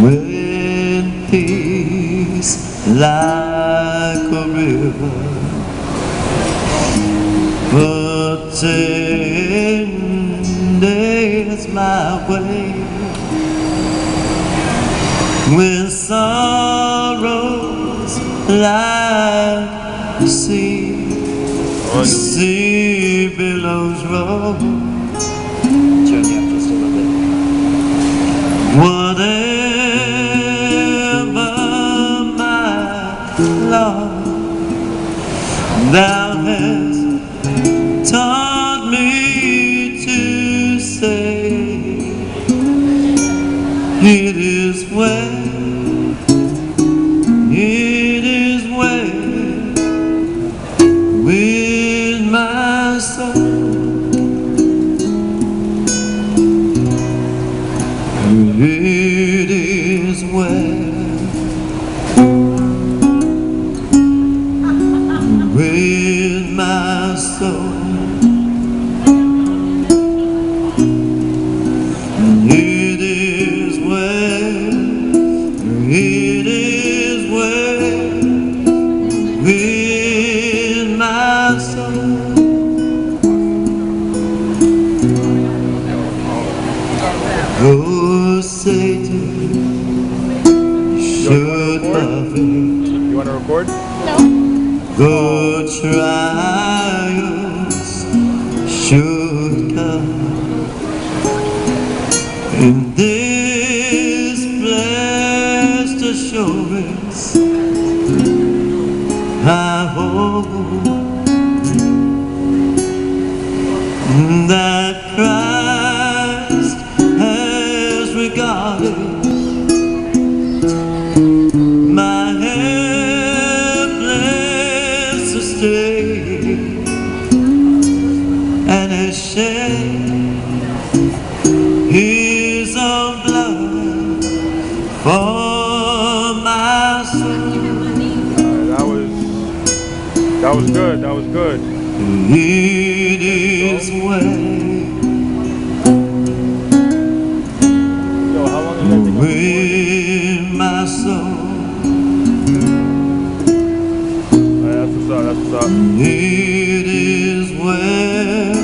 When peace like a river for 10 days my way, when sorrows like the sea billows roll, turn you up just a little bit. whatever my Lord thou hast taught me to say, it is well, it is well with my soul. It is well with my soul. It is well, it is well with my soul. Oh, Satan, should buffet. You want to record? No. Go trials should come, in this blessed assurance I hope that Christ has regarded my helpless estate and has shed His own blood for my soul. That was good. That was good. It is well Yo, how long is that thing? with my soul. That's what's up. That's what's up. It is well.